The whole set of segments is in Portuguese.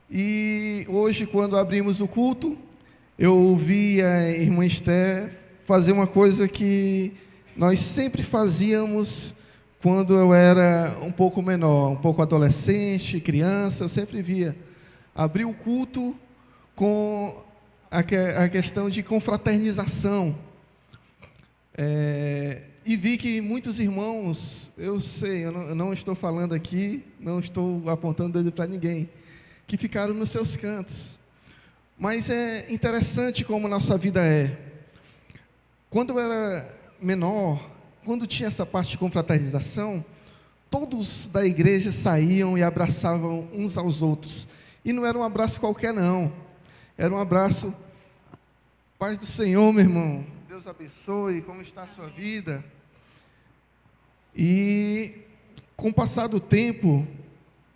E hoje, quando abrimos o culto, eu ouvi a irmã Esther fazer uma coisa que nós sempre fazíamos quando eu era um pouco menor, um pouco adolescente, criança. Eu sempre via abrir o culto com a questão de confraternização. E vi que muitos irmãos, eu sei, eu não estou falando aqui, não estou apontando dedo para ninguém, que ficaram nos seus cantos. Mas é interessante como nossa vida é. Quando eu era menor, quando tinha essa parte de confraternização, todos da igreja saíam e abraçavam uns aos outros. E não era um abraço qualquer, não. Era um abraço, paz do Senhor, meu irmão. Deus abençoe, como está a sua vida? E com o passar do tempo,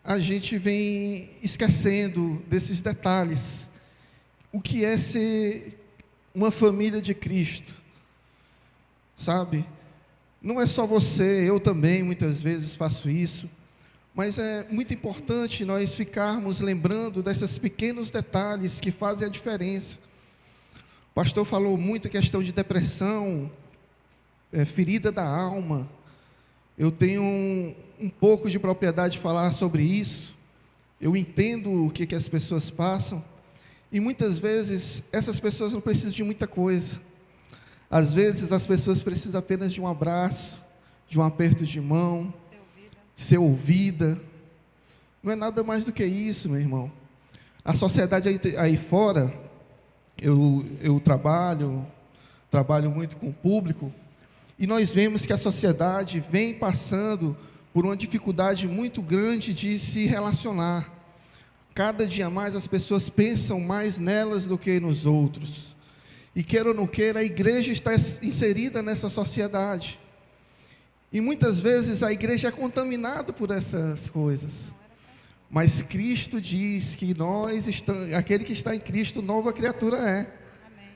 a gente vem esquecendo desses detalhes. O que é ser uma família de Cristo? Sabe? Não é só você, eu também muitas vezes faço isso, mas é muito importante nós ficarmos lembrando desses pequenos detalhes que fazem a diferença. O pastor falou muito a questão de depressão, ferida da alma. Eu tenho um pouco de propriedade de falar sobre isso. Eu entendo o que as pessoas passam. E muitas vezes, essas pessoas não precisam de muita coisa. Às vezes, as pessoas precisam apenas de um abraço, de um aperto de mão, de ser ouvida. Não é nada mais do que isso, meu irmão. A sociedade aí fora, eu trabalho muito com o público, e nós vemos que a sociedade vem passando por uma dificuldade muito grande de se relacionar. Cada dia mais as pessoas pensam mais nelas do que nos outros. E queira ou não queira, a igreja está inserida nessa sociedade. E muitas vezes a igreja é contaminada por essas coisas. Mas Cristo diz que aquele que está em Cristo, nova criatura é. Amém.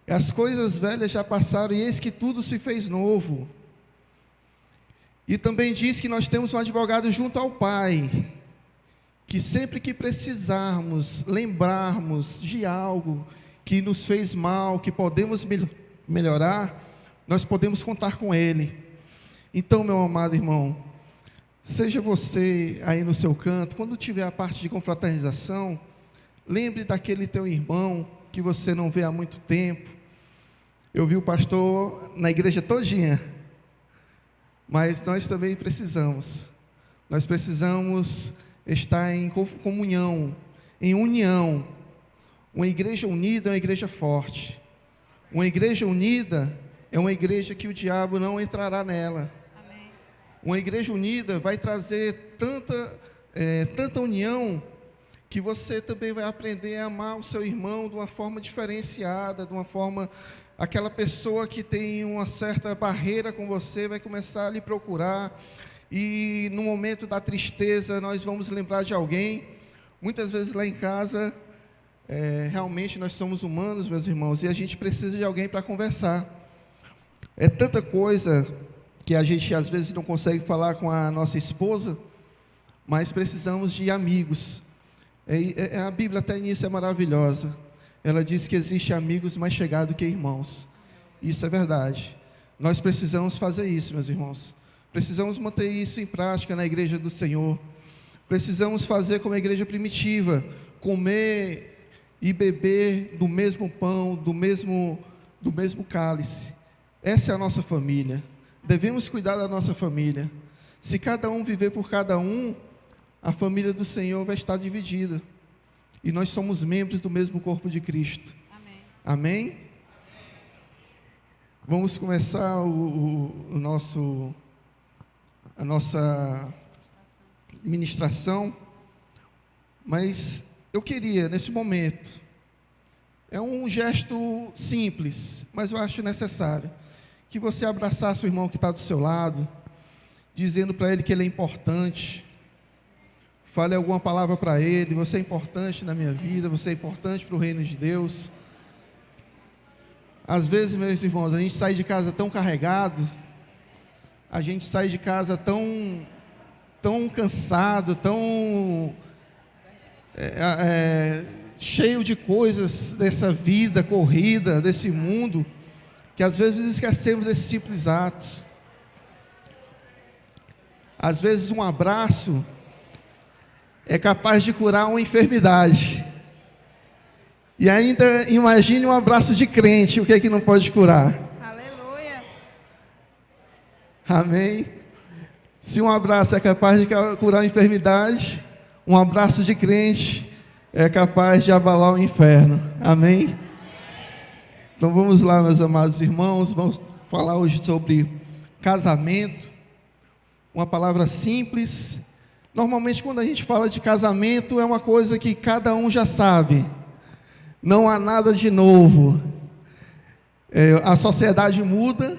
As coisas velhas já passaram e eis que tudo se fez novo. E também diz que nós temos um advogado junto ao Pai, que sempre que precisarmos, lembrarmos de algo que nos fez mal, que podemos melhorar, nós podemos contar com Ele. Então, meu amado irmão, seja você aí no seu canto, quando tiver a parte de confraternização, lembre daquele teu irmão que você não vê há muito tempo. Eu vi o pastor na igreja todinha, mas nós também precisamos estar em comunhão, em união. Uma igreja unida é uma igreja forte. Uma igreja unida é uma igreja que o diabo não entrará nela. Amém. Uma igreja unida vai trazer tanta união, que você também vai aprender a amar o seu irmão de uma forma diferenciada, de uma forma... Aquela pessoa que tem uma certa barreira com você vai começar a lhe procurar, e no momento da tristeza nós vamos lembrar de alguém. Muitas vezes lá em casa, realmente nós somos humanos, meus irmãos, e a gente precisa de alguém para conversar. É tanta coisa que a gente às vezes não consegue falar com a nossa esposa, mas precisamos de amigos. A Bíblia até nisso é maravilhosa. Ela diz que existe amigos mais chegados que irmãos. Isso é verdade. Nós precisamos fazer isso, meus irmãos. Precisamos manter isso em prática na igreja do Senhor. Precisamos fazer como a igreja primitiva, comer e beber do mesmo pão, do mesmo cálice. Essa é a nossa família. Devemos cuidar da nossa família. Se cada um viver por cada um, a família do Senhor vai estar dividida. E nós somos membros do mesmo corpo de Cristo. Amém. Amém? Vamos começar a nossa ministração. Mas eu queria, nesse momento, é um gesto simples, mas eu acho necessário, que você abraçasse o irmão que está do seu lado, dizendo para ele que ele é importante. Fale alguma palavra para ele: você é importante na minha vida, você é importante para o reino de Deus. Às vezes, meus irmãos, a gente sai de casa tão carregado, a gente sai de casa tão cansado, cheio de coisas dessa vida corrida, desse mundo, que às vezes esquecemos desses simples atos. Às vezes um abraço é capaz de curar uma enfermidade. E ainda imagine um abraço de crente, o que é que não pode curar? Aleluia. Amém? Se um abraço é capaz de curar uma enfermidade, um abraço de crente é capaz de abalar o inferno. Amém? Então vamos lá, meus amados irmãos, vamos falar hoje sobre casamento. Uma palavra simples. Normalmente quando a gente fala de casamento é uma coisa que cada um já sabe. Não há nada de novo. A sociedade muda,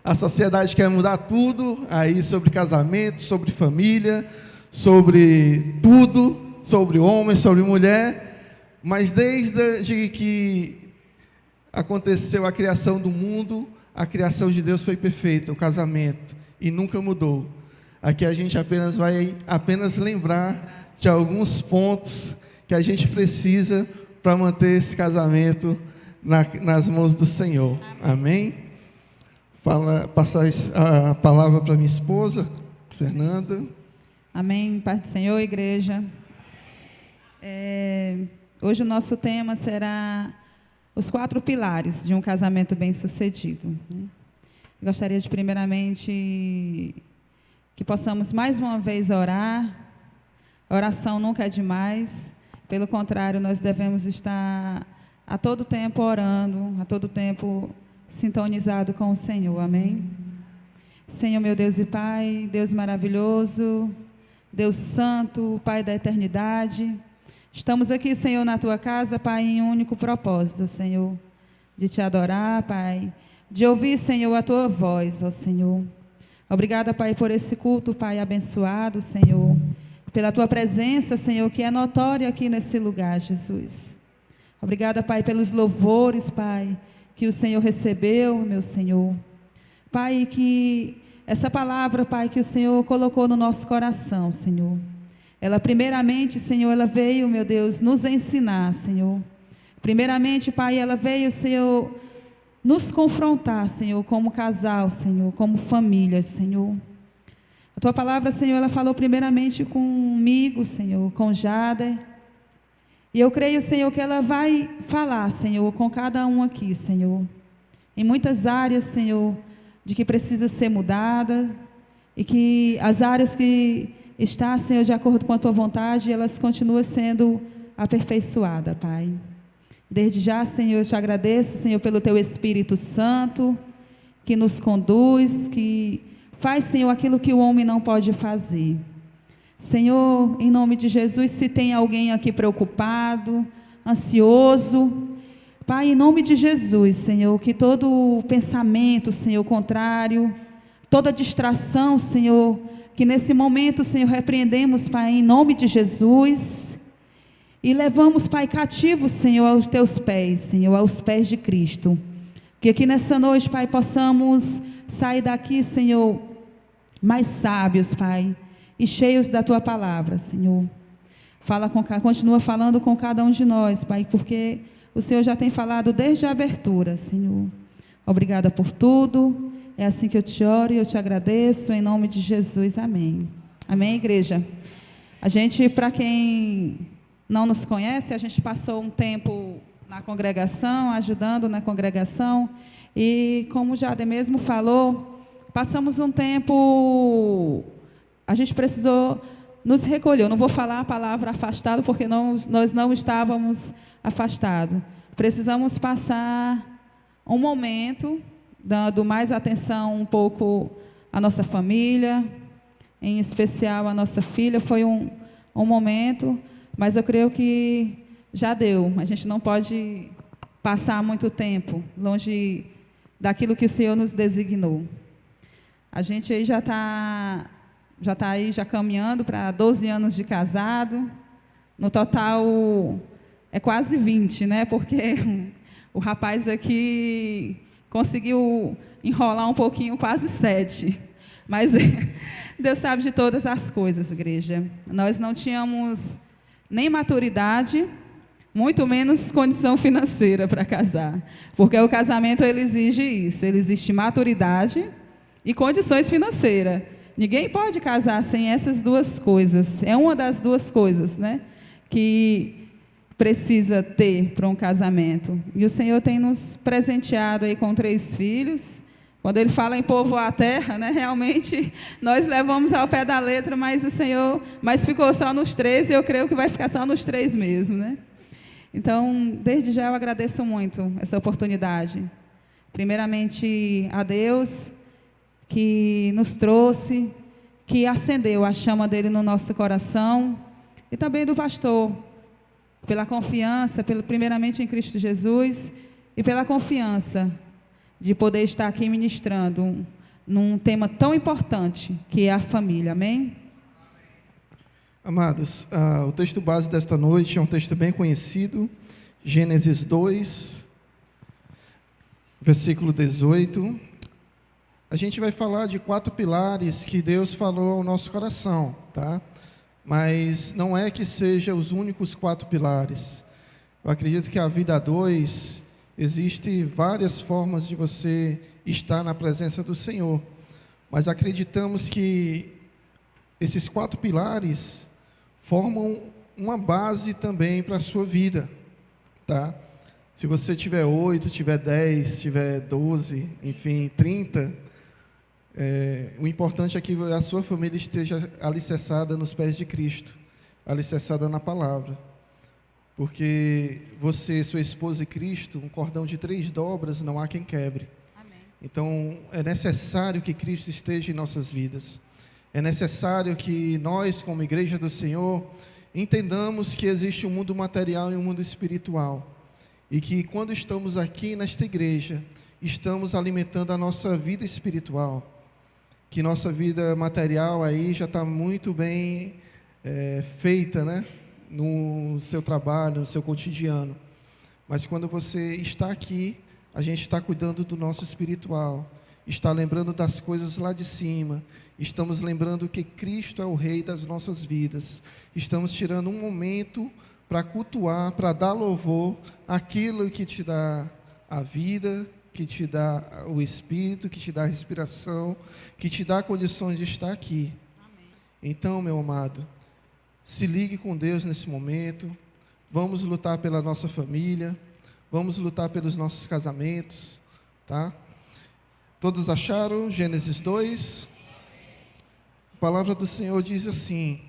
a sociedade quer mudar tudo, aí sobre casamento, sobre família, sobre tudo, sobre homem, sobre mulher, mas desde que aconteceu a criação do mundo, a criação de Deus foi perfeita, o casamento, e nunca mudou. Aqui a gente vai lembrar de alguns pontos que a gente precisa para manter esse casamento nas mãos do Senhor. Amém? Passar a palavra para minha esposa, Fernanda. Amém. Paz do Senhor, igreja. Hoje o nosso tema será os 4 pilares de um casamento bem-sucedido. Gostaria de, primeiramente, que possamos mais uma vez orar. A oração nunca é demais. Pelo contrário, nós devemos estar a todo tempo orando, a todo tempo sintonizado com o Senhor. Amém? Senhor, meu Deus e Pai, Deus maravilhoso, Deus santo, Pai da eternidade, estamos aqui, Senhor, na Tua casa, Pai, em um único propósito, Senhor, de Te adorar, Pai, de ouvir, Senhor, a Tua voz, ó Senhor. Obrigada, Pai, por esse culto, Pai, abençoado, Senhor, pela Tua presença, Senhor, que é notória aqui nesse lugar, Jesus. Obrigada, Pai, pelos louvores, Pai, que o Senhor recebeu, meu Senhor. Pai, que essa palavra, Pai, que o Senhor colocou no nosso coração, Senhor, ela primeiramente, Senhor, ela veio, meu Deus, nos ensinar, Senhor. Primeiramente, Pai, ela veio, Senhor, nos confrontar, Senhor, como casal, Senhor, como família, Senhor. A Tua palavra, Senhor, ela falou primeiramente comigo, Senhor, com Jader. E eu creio, Senhor, que ela vai falar, Senhor, com cada um aqui, Senhor. Em muitas áreas, Senhor, de que precisa ser mudada. E que as áreas que está, Senhor, de acordo com a Tua vontade, elas continuam sendo aperfeiçoadas, Pai. Desde já, Senhor, eu te agradeço, Senhor, pelo Teu Espírito Santo, que nos conduz, que faz, Senhor, aquilo que o homem não pode fazer. Senhor, em nome de Jesus, se tem alguém aqui preocupado, ansioso, Pai, em nome de Jesus, Senhor, que todo pensamento, Senhor, contrário, toda distração, Senhor, que nesse momento, Senhor, repreendemos, Pai, em nome de Jesus, e levamos, Pai, cativo, Senhor, aos Teus pés, Senhor, aos pés de Cristo. Que aqui nessa noite, Pai, possamos sair daqui, Senhor, mais sábios, Pai, e cheios da Tua palavra, Senhor. Continua falando com cada um de nós, Pai, porque o Senhor já tem falado desde a abertura, Senhor. Obrigada por tudo. É assim que eu te oro e eu te agradeço, em nome de Jesus. Amém. Amém, igreja? A gente, para quem não nos conhece, a gente passou um tempo na congregação, ajudando na congregação, e como o Jade mesmo falou, passamos um tempo, a gente precisou nos recolher. Eu não vou falar a palavra afastado, porque nós não estávamos afastados. Precisamos passar um momento, dando mais atenção um pouco à nossa família, em especial à nossa filha. Foi um momento, mas eu creio que já deu. A gente não pode passar muito tempo longe daquilo que o Senhor nos designou. A gente aí já está aí caminhando para 12 anos de casado. No total é quase 20, né? Porque o rapaz aqui conseguiu enrolar um pouquinho, quase 7. Mas Deus sabe de todas as coisas, igreja. Nós não tínhamos nem maturidade, muito menos condição financeira para casar. Porque o casamento ele exige isso, ele exige maturidade e condições financeiras. Ninguém pode casar sem essas duas coisas. É uma das duas coisas, né, que precisa ter para um casamento. E o Senhor tem nos presenteado aí com 3 filhos. Quando Ele fala em povoar a terra, né, realmente nós levamos ao pé da letra, mas o Senhor, mas ficou só nos 3 e eu creio que vai ficar só nos 3 mesmo, né? Então, desde já eu agradeço muito essa oportunidade. Primeiramente a Deus, que nos trouxe, que acendeu a chama dele no nosso coração, e também do pastor, pela confiança, primeiramente em Cristo Jesus, e pela confiança de poder estar aqui ministrando num tema tão importante, que é a família. Amém? Amados, o texto base desta noite é um texto bem conhecido, Gênesis 2, versículo 18. A gente vai falar de 4 pilares que Deus falou ao nosso coração, tá? Mas não é que sejam os únicos 4 pilares. Eu acredito que a vida a 2, existem várias formas de você estar na presença do Senhor. Mas acreditamos que esses 4 pilares formam uma base também para a sua vida, tá? Se você tiver 8, tiver 10, tiver 12, enfim, 30, o importante é que a sua família esteja alicerçada nos pés de Cristo, alicerçada na palavra. Porque você, sua esposa e Cristo, um cordão de 3 dobras, não há quem quebre. Amém. Então, é necessário que Cristo esteja em nossas vidas. É necessário que nós, como igreja do Senhor, entendamos que existe um mundo material e um mundo espiritual. E que quando estamos aqui nesta igreja, estamos alimentando a nossa vida espiritual. Que nossa vida material aí já está muito bem feita, né? No seu trabalho, no seu cotidiano. Mas quando você está aqui, a gente está cuidando do nosso espiritual, está lembrando das coisas lá de cima, estamos lembrando que Cristo é o Rei das nossas vidas, estamos tirando um momento para cultuar, para dar louvor àquilo que te dá a vida, que te dá o espírito, que te dá a respiração, que te dá condições de estar aqui. Amém. Então, meu amado, se ligue com Deus nesse momento, vamos lutar pela nossa família, vamos lutar pelos nossos casamentos, tá? Todos acharam? Gênesis 2? A palavra do Senhor diz assim: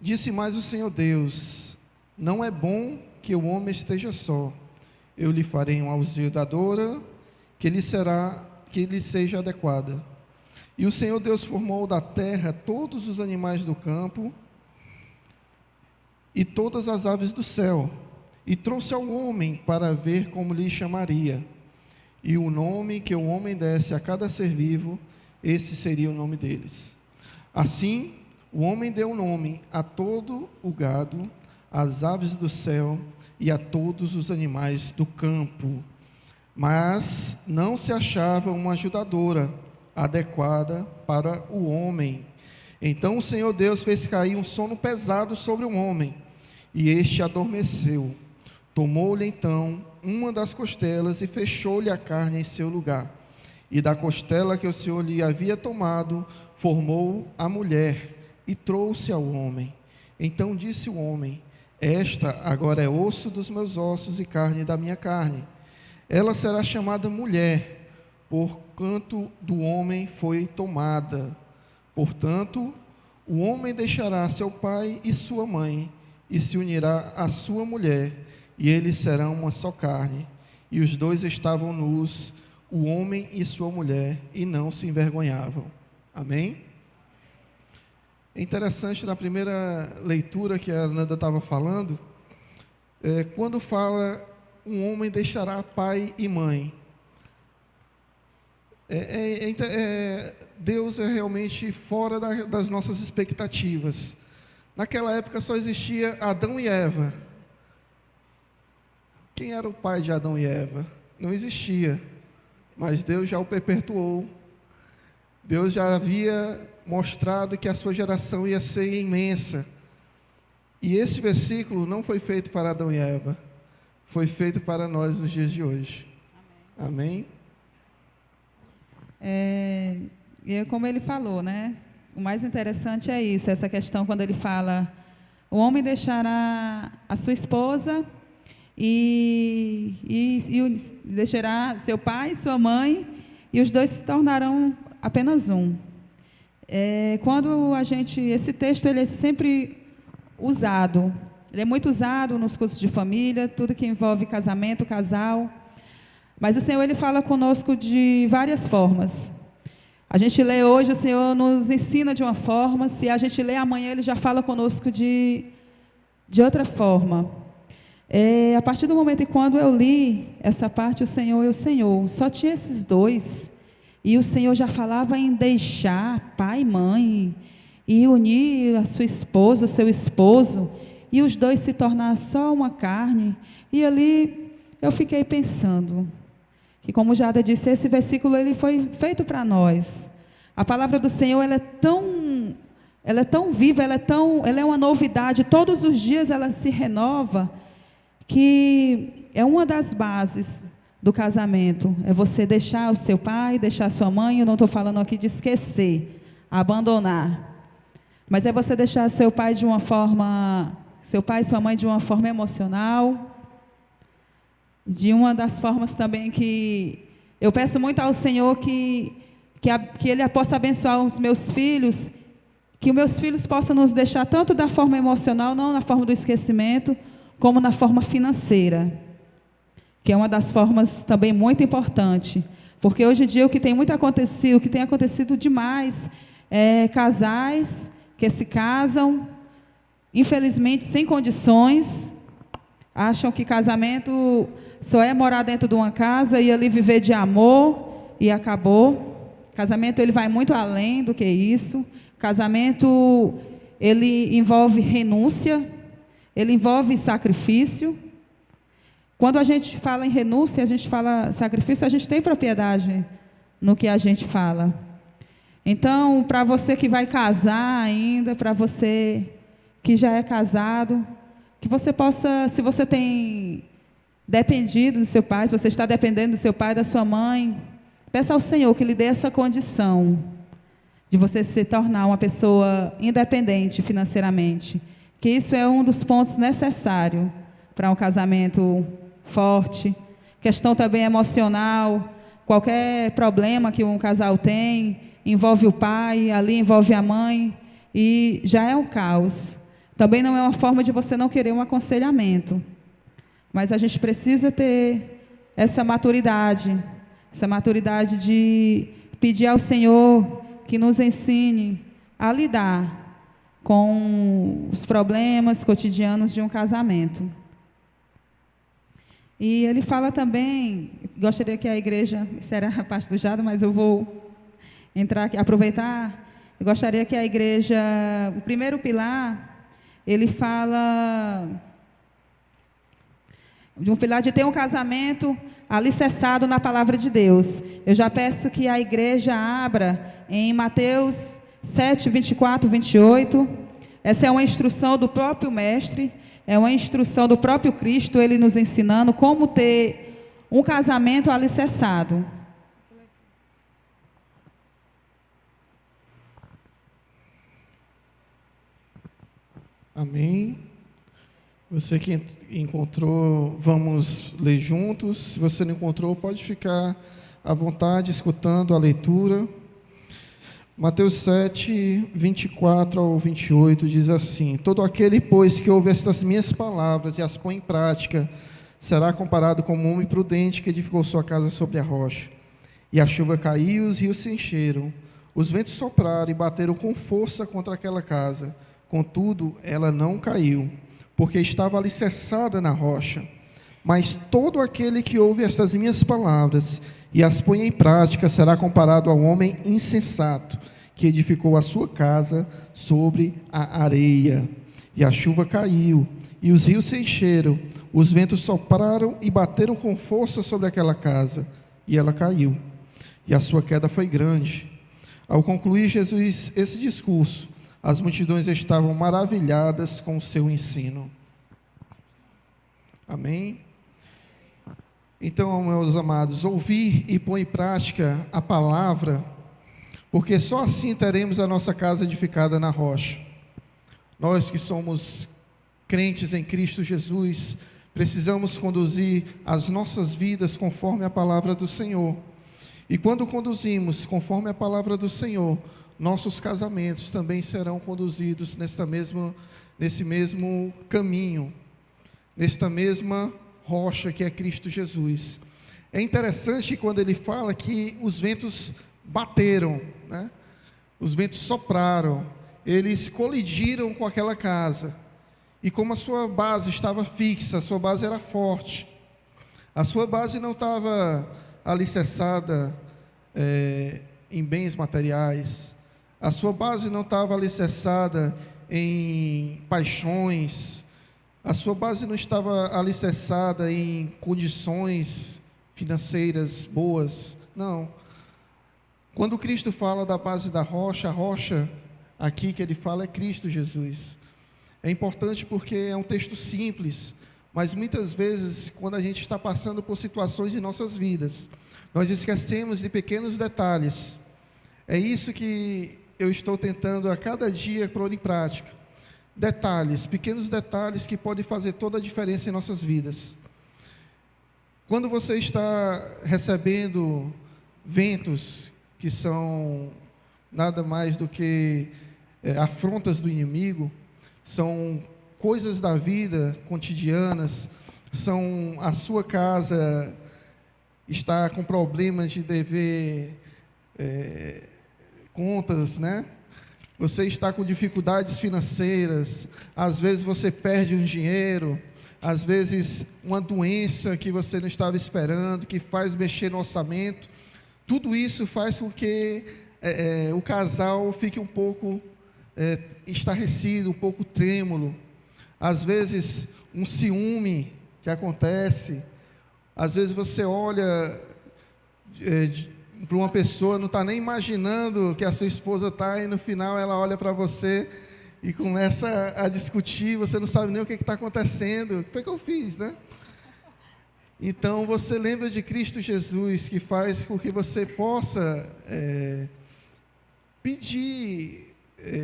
disse mais o Senhor Deus, não é bom que o homem esteja só, eu lhe farei uma auxiliadora que lhe seja adequada. E o Senhor Deus formou da terra todos os animais do campo e todas as aves do céu, e trouxe ao homem para ver como lhe chamaria. E o nome que o homem desse a cada ser vivo, esse seria o nome deles. Assim, o homem deu nome a todo o gado, às aves do céu e a todos os animais do campo. Mas não se achava uma ajudadora adequada para o homem. Então o Senhor Deus fez cair um sono pesado sobre o homem, e este adormeceu. Tomou-lhe então uma das costelas e fechou-lhe a carne em seu lugar. E da costela que o Senhor lhe havia tomado, formou a mulher e trouxe ao homem. Então disse o homem: esta agora é osso dos meus ossos e carne da minha carne. Ela será chamada mulher, porquanto do homem foi tomada. Portanto, o homem deixará seu pai e sua mãe, e se unirá à sua mulher, e eles serão uma só carne. E os dois estavam nus, o homem e sua mulher, e não se envergonhavam. Amém? É interessante, na primeira leitura que a Nanda estava falando, quando fala, um homem deixará pai e mãe. Deus é realmente fora das nossas expectativas. Naquela época só existia Adão e Eva. Quem era o pai de Adão e Eva? Não existia, mas Deus já o perpetuou. Deus já havia mostrado que a sua geração ia ser imensa. E esse versículo não foi feito para Adão e Eva, foi feito para nós nos dias de hoje. Amém? E como ele falou, né? O mais interessante é isso, essa questão quando ele fala: o homem deixará a sua esposa e deixará seu pai, sua mãe, e os dois se tornarão apenas um. Esse texto ele é sempre usado, ele é muito usado nos cursos de família, tudo que envolve casamento, casal, mas o Senhor ele fala conosco de várias formas. A gente lê hoje, o Senhor nos ensina de uma forma, se a gente lê amanhã, Ele já fala conosco de outra forma. A partir do momento que quando eu li essa parte, o Senhor, só tinha esses dois, e o Senhor já falava em deixar pai e mãe, e unir a sua esposa, o seu esposo, e os dois se tornar só uma carne. E ali eu fiquei pensando, que como Jada disse, esse versículo ele foi feito para nós. A palavra do Senhor ela é tão viva, ela é uma novidade, todos os dias ela se renova, que é uma das bases do casamento, é você deixar o seu pai, deixar a sua mãe. Eu não estou falando aqui de esquecer, abandonar, mas é você deixar seu pai e sua mãe de uma forma emocional, de uma das formas também que eu peço muito ao Senhor que Ele possa abençoar os meus filhos, que os meus filhos possam nos deixar tanto da forma emocional, não na forma do esquecimento, como na forma financeira, que é uma das formas também muito importante, porque hoje em dia o que tem acontecido demais é casais que se casam, infelizmente sem condições, acham que casamento só é morar dentro de uma casa e ali viver de amor e acabou. Casamento ele vai muito além do que isso. Casamento ele envolve renúncia, ele envolve sacrifício. Quando a gente fala em renúncia, a gente fala sacrifício, a gente tem propriedade no que a gente fala. Então, para você que vai casar ainda, para você que já é casado, que você possa, se você tem dependido do seu pai, se você está dependendo do seu pai, da sua mãe, peça ao Senhor que lhe dê essa condição de você se tornar uma pessoa independente financeiramente, que isso é um dos pontos necessários para um casamento forte. Questão também emocional, qualquer problema que um casal tem, envolve o pai, ali envolve a mãe, e já é um caos. Também não é uma forma de você não querer um aconselhamento, mas a gente precisa ter essa maturidade de pedir ao Senhor que nos ensine a lidar com os problemas cotidianos de um casamento. E ele fala também, gostaria que a igreja, isso era a parte do Jado, mas eu vou entrar aqui, aproveitar, eu gostaria que a igreja, o primeiro pilar, ele fala de um pilar de ter um casamento alicerçado na palavra de Deus. Eu já peço que a igreja abra em Mateus 7, 24, 28. Essa é uma instrução do próprio mestre, é uma instrução do próprio Cristo, ele nos ensinando como ter um casamento alicerçado. Amém. Você que encontrou, vamos ler juntos. Se você não encontrou, pode ficar à vontade escutando a leitura. Mateus 7, 24 ao 28 diz assim: todo aquele, pois, que ouve estas minhas palavras e as põe em prática, será comparado com um homem prudente que edificou sua casa sobre a rocha. E a chuva caiu, os rios se encheram, os ventos sopraram e bateram com força contra aquela casa. Contudo, ela não caiu, porque estava alicerçada na rocha. Mas todo aquele que ouve estas minhas palavras e as põe em prática será comparado ao homem insensato, que edificou a sua casa sobre a areia. E a chuva caiu, e os rios se encheram, os ventos sopraram e bateram com força sobre aquela casa, e ela caiu, e a sua queda foi grande. Ao concluir Jesus esse discurso, As multidões estavam maravilhadas com o seu ensino. Amém? Então, meus amados, ouvir e pôr em prática a palavra, porque só assim teremos a nossa casa edificada na rocha. Nós que somos crentes em Cristo Jesus, precisamos conduzir as nossas vidas conforme a palavra do Senhor. E quando conduzimos conforme a palavra do Senhor, nossos casamentos também serão conduzidos nesse mesmo caminho, nesta mesma rocha que é Cristo Jesus. É interessante quando ele fala que os ventos bateram, né? Os ventos sopraram, eles colidiram com aquela casa, e como a sua base estava fixa, a sua base era forte, a sua base não estava alicerçada em bens materiais, a sua base não estava alicerçada em paixões, a sua base não estava alicerçada em condições financeiras boas, não. Quando Cristo fala da base da rocha, a rocha aqui que ele fala é Cristo Jesus. É importante porque é um texto simples, mas muitas vezes, quando a gente está passando por situações em nossas vidas, nós esquecemos de pequenos detalhes. É isso que eu estou tentando a cada dia pôr em prática. Detalhes, pequenos detalhes que podem fazer toda a diferença em nossas vidas. Quando você está recebendo ventos que são nada mais do que afrontas do inimigo, são coisas da vida cotidianas, são a sua casa está com problemas de dever contas, né? Você está com dificuldades financeiras, às vezes você perde um dinheiro, às vezes uma doença que você não estava esperando, que faz mexer no orçamento. Tudo isso faz com que o casal fique um pouco estarrecido, um pouco trêmulo. Às vezes um ciúme que acontece, às vezes você olha para uma pessoa, não está nem imaginando que a sua esposa está, e no final ela olha para você e começa a discutir, você não sabe nem o que está acontecendo. O que foi que eu fiz, né? Então você lembra de Cristo Jesus, que faz com que você possa pedir,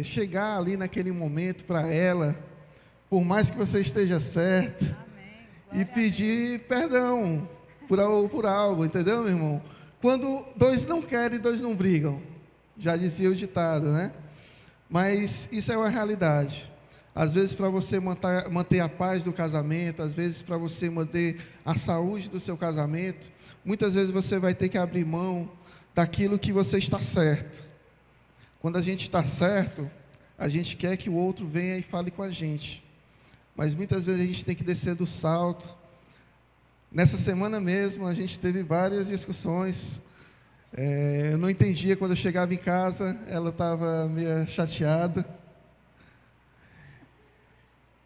chegar ali naquele momento para ela, por mais que você esteja certo, e pedir perdão por algo, entendeu, meu irmão? Quando dois não querem, dois não brigam, já dizia o ditado, né? Mas isso é uma realidade. Às vezes para você manter a paz do casamento, às vezes para você manter a saúde do seu casamento, muitas vezes você vai ter que abrir mão daquilo que você está certo. Quando a gente está certo, a gente quer que o outro venha e fale com a gente, mas muitas vezes a gente tem que descer do salto. Nessa semana mesmo a gente teve várias discussões. Eu não entendia, quando eu chegava em casa, ela estava meio chateada.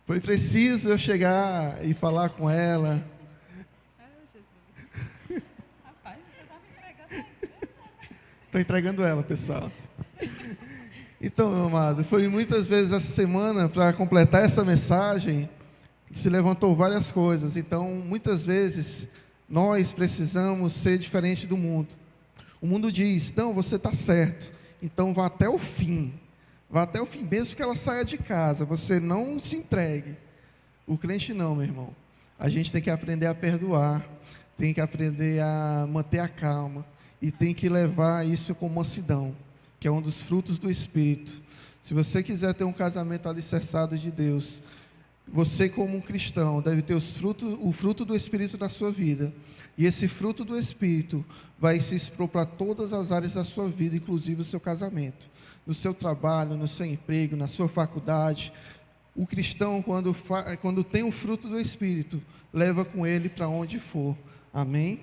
Foi preciso eu chegar e falar com ela. Jesus. Rapaz, você está me entregando. Estou entregando ela, pessoal. Então, meu amado, foi muitas vezes essa semana, para completar essa mensagem, se levantou várias coisas. Então, muitas vezes, nós precisamos ser diferente do mundo. O mundo diz: não, você está certo, então vá até o fim. Vá até o fim, mesmo que ela saia de casa, você não se entregue. O crente não, meu irmão. A gente tem que aprender a perdoar, tem que aprender a manter a calma, e tem que levar isso com mansidão, que é um dos frutos do Espírito. Se você quiser ter um casamento alicerçado de Deus, você, como um cristão, deve ter o fruto do Espírito na sua vida. E esse fruto do Espírito vai se expor para todas as áreas da sua vida, inclusive o seu casamento, no seu trabalho, no seu emprego, na sua faculdade. O cristão, quando tem o fruto do Espírito, leva com ele para onde for. Amém?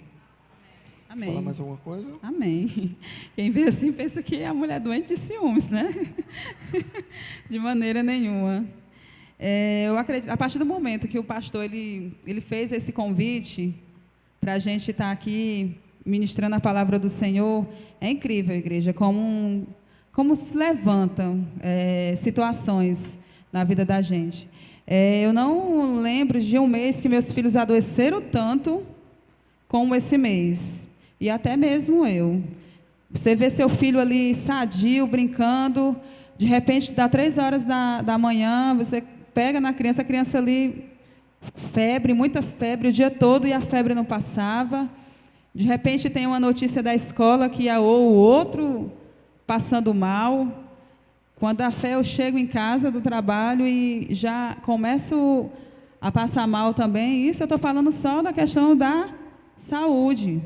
Amém. Fala mais alguma coisa? Amém. Quem vê assim pensa que é a mulher doente de ciúmes, né? De maneira nenhuma. Eu acredito, a partir do momento que o pastor ele fez esse convite para a gente estar aqui ministrando a palavra do Senhor, é incrível, igreja, como como se levantam situações na vida da gente. Eu não lembro de um mês que meus filhos adoeceram tanto como esse mês, e até mesmo eu. Você vê seu filho ali sadio, brincando, de repente dá 3 horas da manhã, você pega na criança, a criança ali, febre, muita febre o dia todo, e a febre não passava. De repente tem uma notícia da escola que o outro passando mal. Quando a fé eu chego em casa do trabalho e já começo a passar mal também. Isso eu estou falando só da questão da saúde.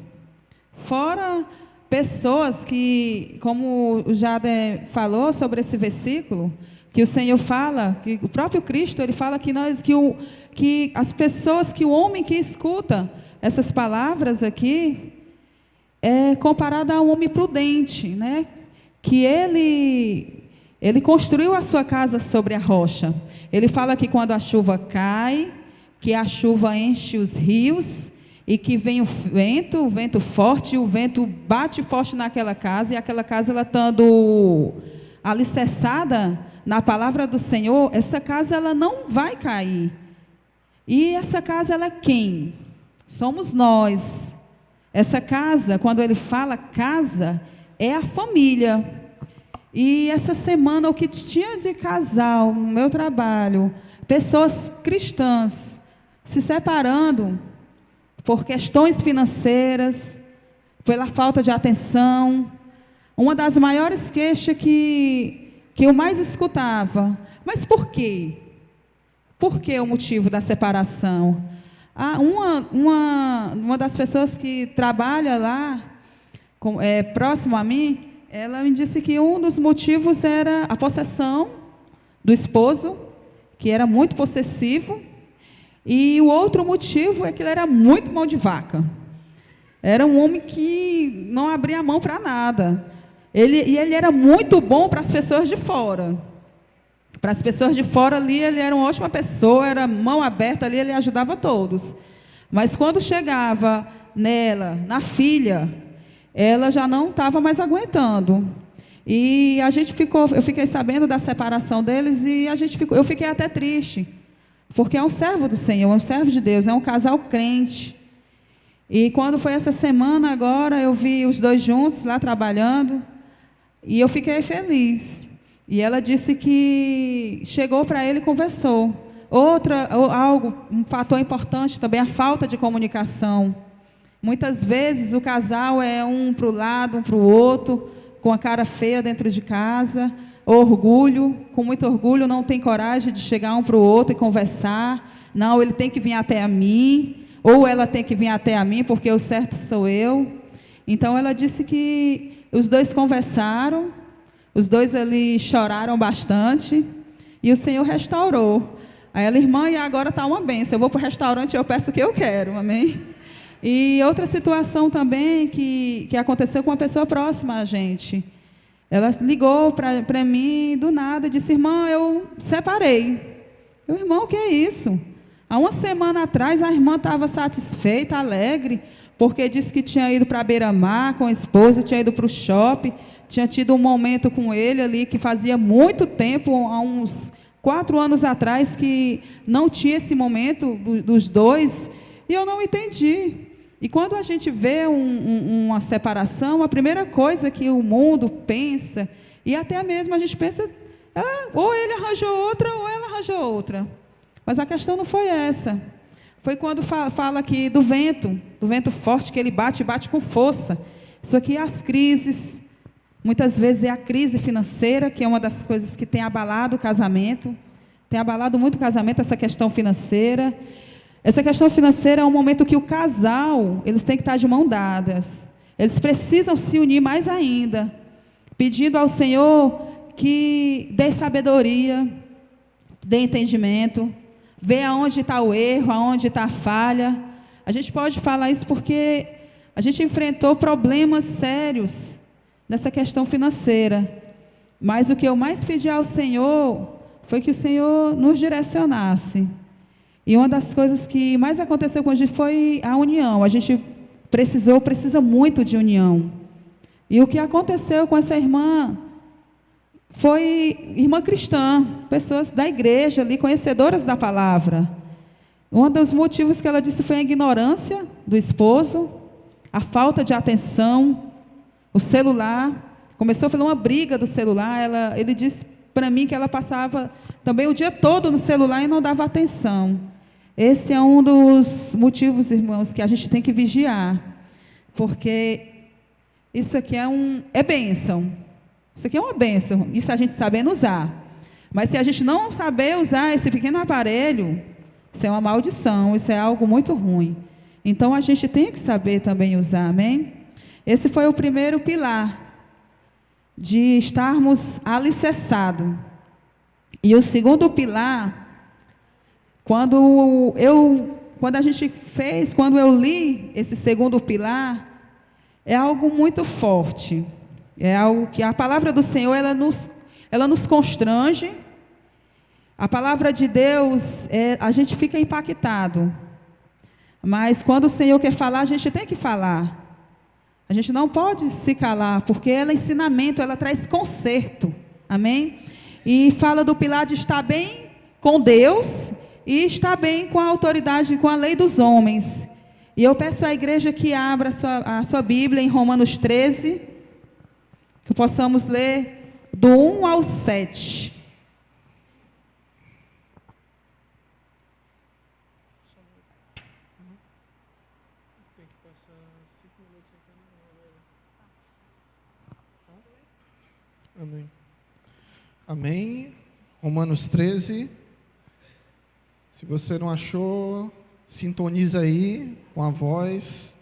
Fora pessoas que, como o Jader falou sobre esse versículo, que o Senhor fala, que o próprio Cristo, ele fala que que as pessoas, que o homem que escuta essas palavras aqui, é comparado a um homem prudente, né? Que ele construiu a sua casa sobre a rocha. Ele fala que quando a chuva cai, que a chuva enche os rios, e que vem o vento forte, e o vento bate forte naquela casa, e aquela casa, ela estando alicerçada na palavra do Senhor, essa casa ela não vai cair. E essa casa, ela é quem? Somos nós. Essa casa, quando ele fala casa, é a família. E essa semana, o que tinha de casal no meu trabalho, pessoas cristãs se separando por questões financeiras, pela falta de atenção. Uma das maiores queixas que eu mais escutava. Mas por quê? Por que o motivo da separação? Uma das pessoas que trabalha lá, próximo a mim, ela me disse que um dos motivos era a possessão do esposo, que era muito possessivo, e o outro motivo é que ele era muito mão de vaca. Era um homem que não abria a mão para nada. Ele era muito bom para as pessoas de fora. Para as pessoas de fora ali, ele era uma ótima pessoa, era mão aberta ali, ele ajudava todos. Mas quando chegava nela, na filha, ela já não estava mais aguentando. E eu fiquei sabendo da separação deles e eu fiquei até triste, porque é um servo do Senhor, é um servo de Deus, é um casal crente. E quando foi essa semana agora, eu vi os dois juntos lá trabalhando, e eu fiquei feliz. E ela disse que chegou para ele e conversou. Um fator importante também, a falta de comunicação. Muitas vezes o casal é um para o lado, um para o outro, com a cara feia dentro de casa, orgulho, com muito orgulho, não tem coragem de chegar um para o outro e conversar. Não, ele tem que vir até a mim, ou ela tem que vir até a mim, porque o certo sou eu. Então ela disse que os dois conversaram, os dois ali choraram bastante, e o Senhor restaurou. Aí ela, irmã, e agora está uma bênção, eu vou para o restaurante e eu peço o que eu quero, amém? E outra situação também que aconteceu com uma pessoa próxima a gente. Ela ligou para mim do nada e disse, irmã, eu separei. Eu, irmão, o que é isso? Há uma semana atrás a irmã estava satisfeita, alegre, porque disse que tinha ido para a beira-mar com o esposo, tinha ido para o shopping, tinha tido um momento com ele ali que fazia muito tempo, há uns 4 anos atrás, que não tinha esse momento dos dois, e eu não entendi. E quando a gente vê uma separação, a primeira coisa que o mundo pensa, e até mesmo a gente pensa, ou ele arranjou outra, ou ela arranjou outra. Mas a questão não foi essa. Foi quando fala aqui do vento forte, que ele bate com força. Isso aqui é as crises. Muitas vezes é a crise financeira, que é uma das coisas que tem abalado o casamento. Tem abalado muito o casamento, essa questão financeira. Essa questão financeira é um momento que o casal, eles têm que estar de mão dadas. Eles precisam se unir mais ainda, pedindo ao Senhor que dê sabedoria, dê entendimento, vê aonde está o erro, aonde está a falha. A gente pode falar isso porque a gente enfrentou problemas sérios nessa questão financeira. Mas o que eu mais pedi ao Senhor foi que o Senhor nos direcionasse. E uma das coisas que mais aconteceu com a gente foi a união. A gente precisa muito de união. E o que aconteceu com essa irmã foi irmã cristã, pessoas da igreja ali, conhecedoras da palavra. Um dos motivos que ela disse foi a ignorância do esposo, a falta de atenção, o celular. Começou a fazer uma briga do celular. Ele disse para mim que ela passava também o dia todo no celular e não dava atenção. Esse é um dos motivos, irmãos, que a gente tem que vigiar, porque isso aqui é bênção. Isso aqui é uma bênção, isso a gente sabendo usar. Mas se a gente não saber usar esse pequeno aparelho, isso é uma maldição, isso é algo muito ruim. Então a gente tem que saber também usar, amém? Esse foi o primeiro pilar, de estarmos alicerçados. E o segundo pilar, quando eu li esse segundo pilar, é algo muito forte. É algo que a palavra do Senhor, ela nos constrange. A palavra de Deus, a gente fica impactado. Mas quando o Senhor quer falar, a gente tem que falar. A gente não pode se calar, porque ela é ensinamento, ela traz conserto. Amém? E fala do pilar de estar bem com Deus e estar bem com a autoridade, com a lei dos homens. E eu peço à igreja que abra a sua Bíblia em Romanos 13, que possamos ler do 1 ao 7. Amém. Amém. Romanos 13. Se você não achou, sintoniza aí com a voz.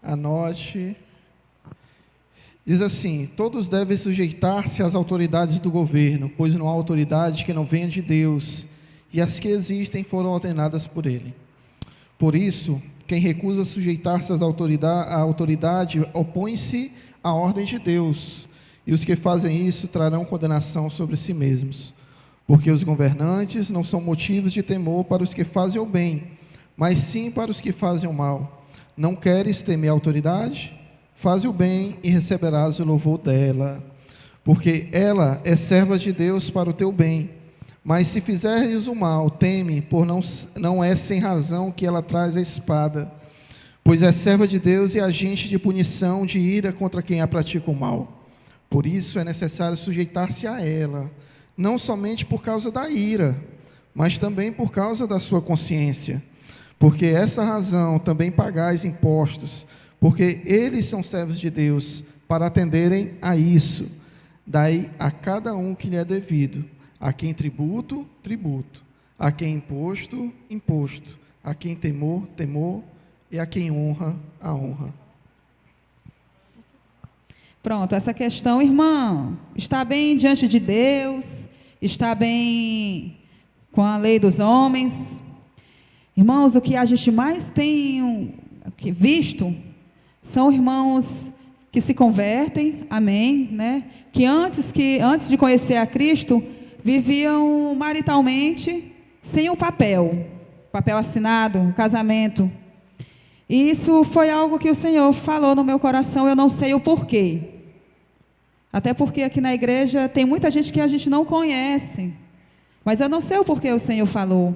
Anote. Diz assim: todos devem sujeitar-se às autoridades do governo, pois não há autoridade que não venha de Deus, e as que existem foram ordenadas por Ele. Por isso, quem recusa sujeitar-se à autoridade opõe-se à ordem de Deus, e os que fazem isso trarão condenação sobre si mesmos. Porque os governantes não são motivos de temor para os que fazem o bem, mas sim para os que fazem o mal. Não queres temer a autoridade? Faze o bem e receberás o louvor dela, porque ela é serva de Deus para o teu bem. Mas se fizeres o mal, teme, por não é sem razão que ela traz a espada, pois é serva de Deus e agente de punição, de ira contra quem a pratica o mal. Por isso é necessário sujeitar-se a ela, não somente por causa da ira, mas também por causa da sua consciência. Porque essa razão também pagais impostos, porque eles são servos de Deus, para atenderem a isso. Daí a cada um que lhe é devido, a quem tributo, tributo, a quem imposto, imposto, a quem temor, temor, e a quem honra, a honra. Pronto, essa questão, irmão, está bem diante de Deus, está bem com a lei dos homens. Irmãos, o que a gente mais tem visto são irmãos que se convertem, amém, né? Que antes de conhecer a Cristo, viviam maritalmente sem o papel assinado, o casamento. E isso foi algo que o Senhor falou no meu coração, eu não sei o porquê. Até porque aqui na igreja tem muita gente que a gente não conhece, mas eu não sei o porquê o Senhor falou.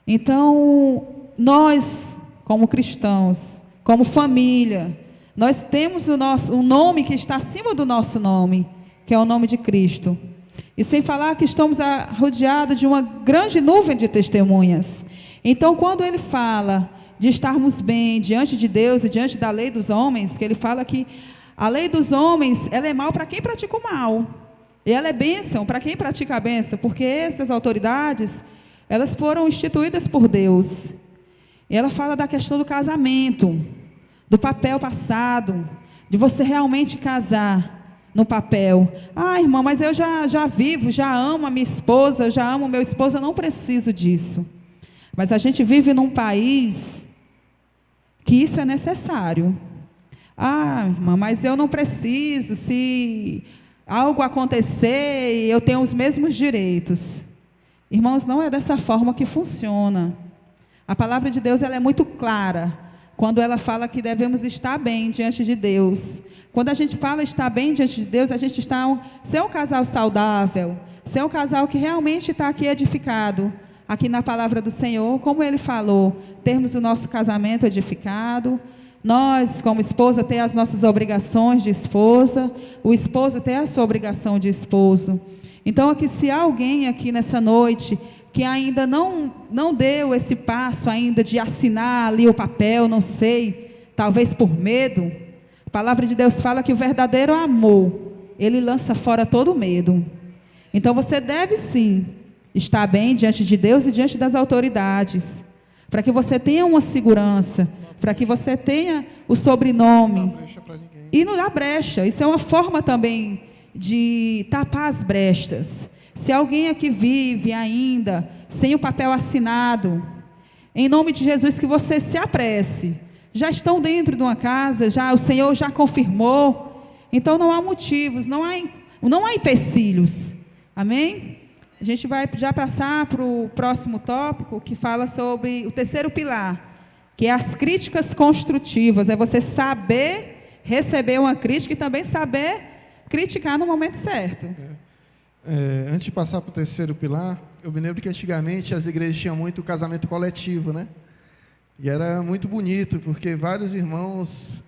Então, nós, como cristãos, como família, nós temos o nome que está acima do nosso nome, que é o nome de Cristo. E sem falar que estamos rodeados de uma grande nuvem de testemunhas. Então, quando ele fala de estarmos bem diante de Deus e diante da lei dos homens, que ele fala que a lei dos homens, ela é mal para quem pratica o mal. E ela é bênção para quem pratica a bênção, porque essas autoridades, elas foram instituídas por Deus. E ela fala da questão do casamento, do papel passado, de você realmente casar no papel. Ah, irmão, mas eu já vivo, já amo a minha esposa, já amo o meu esposo, eu não preciso disso. Mas a gente vive num país que isso é necessário. Ah, irmã, mas eu não preciso, se algo acontecer, eu tenho os mesmos direitos. Irmãos, não é dessa forma que funciona. A palavra de Deus, ela é muito clara. quando ela fala que devemos estar bem diante de Deus. Quando a gente fala estar bem diante de Deus, a gente está ser um casal saudável, ser um casal que realmente está aqui edificado, aqui na palavra do Senhor, como Ele falou, termos o nosso casamento edificado, nós, como esposa, ter as nossas obrigações de esposa, o esposo ter a sua obrigação de esposo. Então, aqui, se há alguém aqui nessa noite que ainda não deu esse passo ainda de assinar ali o papel, não sei, talvez por medo, a palavra de Deus fala que o verdadeiro amor, ele lança fora todo medo. Então, você deve sim estar bem diante de Deus e diante das autoridades, para que você tenha uma segurança, para que você tenha o sobrenome. E não dá brecha. Isso é uma forma também de tapar as brechas. Se alguém aqui vive ainda sem o papel assinado, em nome de Jesus, que você se apresse. Já estão dentro de uma casa, o Senhor já confirmou. Então não há motivos, não há empecilhos. Amém? A gente vai já passar para o próximo tópico, que fala sobre o terceiro pilar, que é as críticas construtivas. É você saber receber uma crítica e também saber criticar no momento certo. Antes de passar para o terceiro pilar, eu me lembro que antigamente as igrejas tinham muito casamento coletivo, né? E era muito bonito, porque vários irmãos,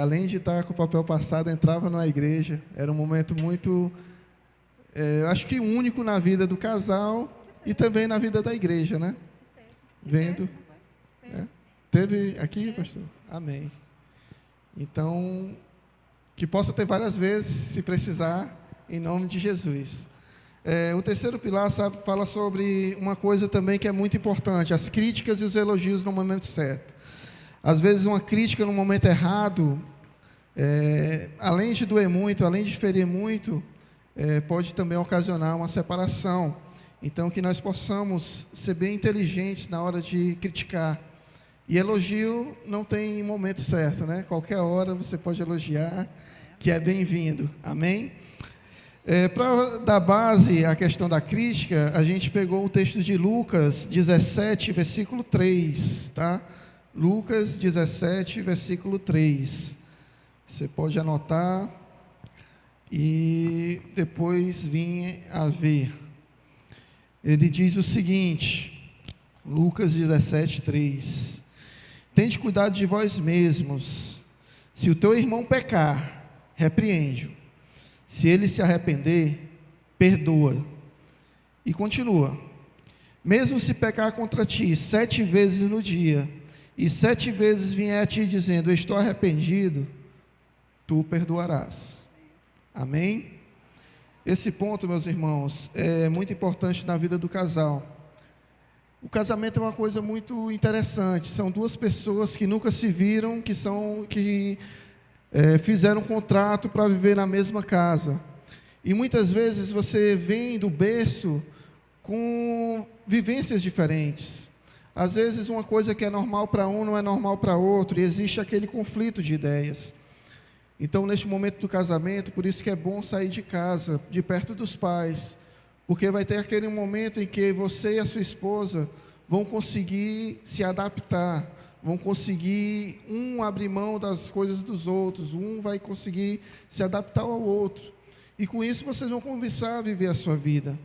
além de estar com o papel passado, entravam na igreja. Era um momento muito, eu acho que único na vida do casal e também na vida da igreja, né? Vendo. Teve aqui, pastor? Amém. Então, que possa ter várias vezes, se precisar, em nome de Jesus. O terceiro pilar, fala sobre uma coisa também que é muito importante, as críticas e os elogios no momento certo. Às vezes uma crítica no momento errado, além de doer muito, além de ferir muito, pode também ocasionar uma separação. Então, que nós possamos ser bem inteligentes na hora de criticar. E elogio não tem momento certo, né? Qualquer hora você pode elogiar, que é bem-vindo. Amém? Para dar base à questão da crítica, a gente pegou o texto de Lucas 17, versículo 3, tá? Lucas 17, versículo 3. Você pode anotar e depois vir a ver. Ele diz o seguinte, Lucas 17, 3. Tende cuidado de vós mesmos. Se o teu irmão pecar, repreende-o. Se ele se arrepender, perdoa. E continua. Mesmo se pecar contra ti 7 vezes no dia, e 7 vezes vier a ti dizendo, estou arrependido, tu perdoarás. Amém? Esse ponto, meus irmãos, é muito importante na vida do casal. O casamento é uma coisa muito interessante. São duas pessoas que nunca se viram, que fizeram um contrato para viver na mesma casa. E muitas vezes você vem do berço com vivências diferentes. Às vezes uma coisa que é normal para um não é normal para outro, e existe aquele conflito de ideias. Então, neste momento do casamento, por isso que é bom sair de casa, de perto dos pais, porque vai ter aquele momento em que você e a sua esposa vão conseguir se adaptar, vão conseguir abrir mão das coisas dos outros, vai conseguir se adaptar ao outro. E com isso vocês vão começar a viver a sua vida.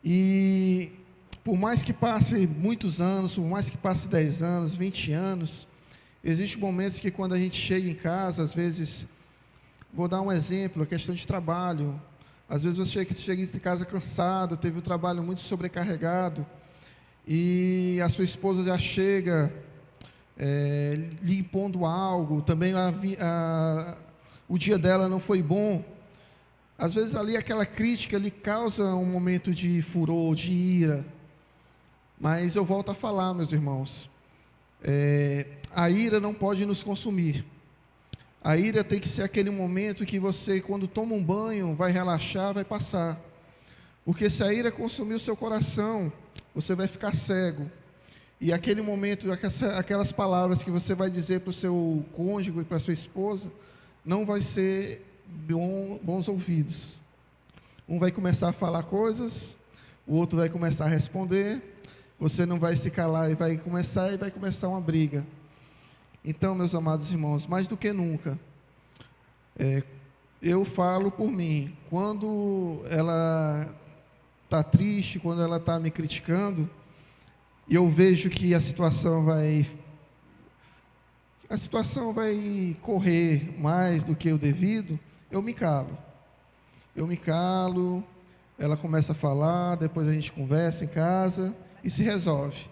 E por mais que passe muitos anos, por mais que passe 10 anos, 20 anos, existem momentos que quando a gente chega em casa, às vezes, vou dar um exemplo, a questão de trabalho. Às vezes você chega em casa cansado, teve um trabalho muito sobrecarregado, e a sua esposa já chega lhe impondo algo, também o dia dela não foi bom. Às vezes ali aquela crítica lhe causa um momento de furor, de ira. Mas eu volto a falar, meus irmãos, a ira não pode nos consumir. A ira tem que ser aquele momento que você, quando toma um banho, vai relaxar, vai passar. Porque se a ira consumir o seu coração, você vai ficar cego. E aquele momento, aquelas palavras que você vai dizer para o seu cônjuge e para a sua esposa, não vai ser bons ouvidos. Um vai começar a falar coisas, o outro vai começar a responder, você não vai se calar e vai começar uma briga. Então, meus amados irmãos, mais do que nunca, eu falo por mim, quando ela está triste, quando ela está me criticando, e eu vejo que a situação vai correr mais do que o devido, eu me calo. Ela começa a falar, depois a gente conversa em casa e se resolve.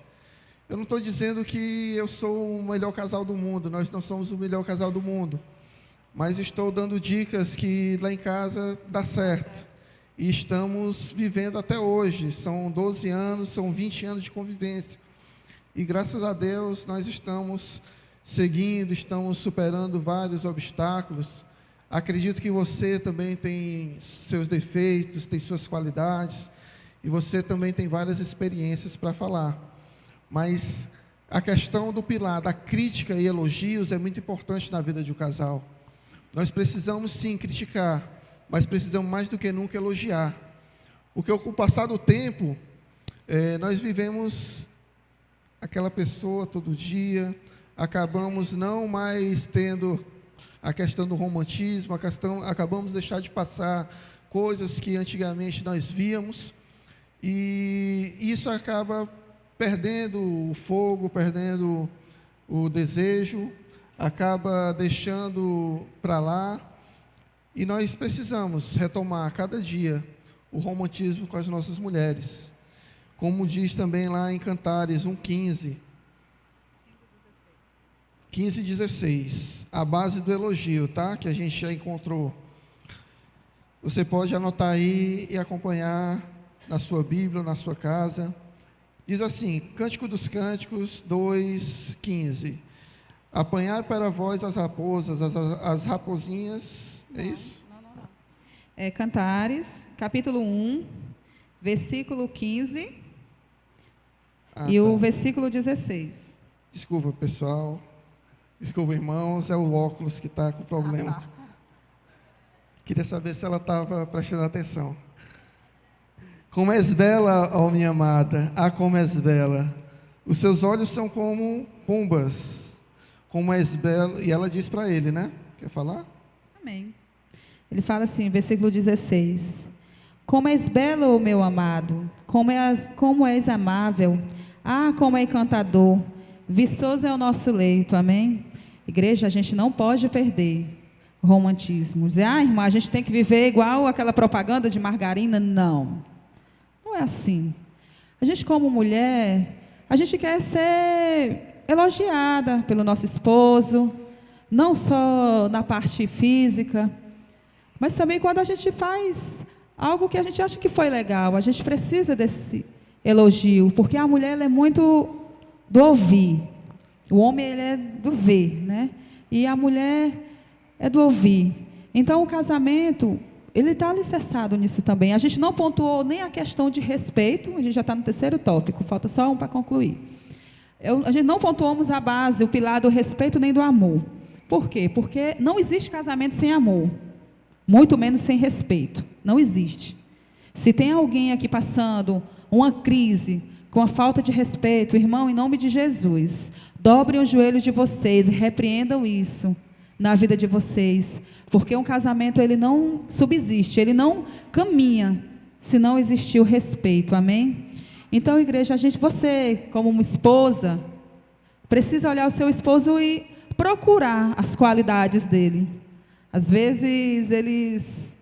Eu não estou dizendo que eu sou o melhor casal do mundo, nós não somos o melhor casal do mundo, mas estou dando dicas que lá em casa dá certo. E estamos vivendo até hoje, são 12 anos, são 20 anos de convivência. E graças a Deus nós estamos seguindo, estamos superando vários obstáculos. Acredito que você também tem seus defeitos, tem suas qualidades, e você também tem várias experiências para falar. Mas a questão do pilar da crítica e elogios é muito importante na vida de um casal. Nós precisamos sim criticar, mas precisamos mais do que nunca elogiar. Porque com o passar do tempo, nós vivemos aquela pessoa todo dia, acabamos não mais tendo a questão do romantismo, acabamos de deixar de passar coisas que antigamente nós víamos, e isso acaba perdendo o fogo, perdendo o desejo, acaba deixando para lá, e nós precisamos retomar a cada dia o romantismo com as nossas mulheres, como diz também lá em Cantares 1:15, 15:16, a base do elogio, tá? Que a gente já encontrou. Você pode anotar aí e acompanhar na sua Bíblia, na sua casa. Diz assim, Cântico dos Cânticos 2:15, apanhai para vós as raposas, as raposinhas, é isso? Não. É Cantares, capítulo 1, versículo 15 e o versículo 16. Desculpa, pessoal. Desculpa, irmãos, é o óculos que está com problema. Queria saber se ela estava prestando atenção. Como és bela, ó minha amada, como és bela. Os seus olhos são como pombas. Como és bela. E ela diz para ele, né? Quer falar? Amém. Ele fala assim, versículo 16. Como és belo, ó meu amado, como és amável, como é encantador, viçoso é o nosso leito, amém? Igreja, a gente não pode perder o romantismo. Dizer, irmã, a gente tem que viver igual aquela propaganda de margarina. Não é assim. A gente como mulher, a gente quer ser elogiada pelo nosso esposo, não só na parte física, mas também quando a gente faz algo que a gente acha que foi legal, a gente precisa desse elogio, porque a mulher ela é muito do ouvir, o homem ele é do ver, né? E a mulher é do ouvir. Então o casamento, ele está alicerçado nisso também. A gente não pontuou nem a questão de respeito, a gente já está no 3º tópico, falta só um para concluir. A gente não pontuamos a base, o pilar do respeito nem do amor. Por quê? Porque não existe casamento sem amor, muito menos sem respeito. Não existe. Se tem alguém aqui passando uma crise com a falta de respeito, irmão, em nome de Jesus, dobrem os joelhos de vocês e repreendam isso na vida de vocês, porque um casamento ele não subsiste, ele não caminha se não existir o respeito, amém? Então, igreja, você como uma esposa precisa olhar o seu esposo e procurar as qualidades dele. Às vezes eles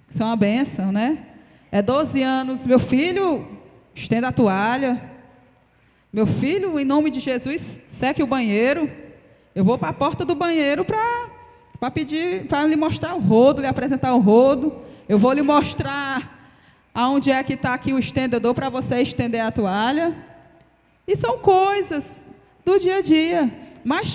são uma bênção, né? 12 anos, meu filho, estenda a toalha. Meu filho, em nome de Jesus, seque o banheiro. Eu vou para a porta do banheiro para pedir, para lhe mostrar o rodo, lhe apresentar o rodo. Eu vou lhe mostrar aonde é que está aqui o estendedor para você estender a toalha. E são coisas do dia a dia. Mas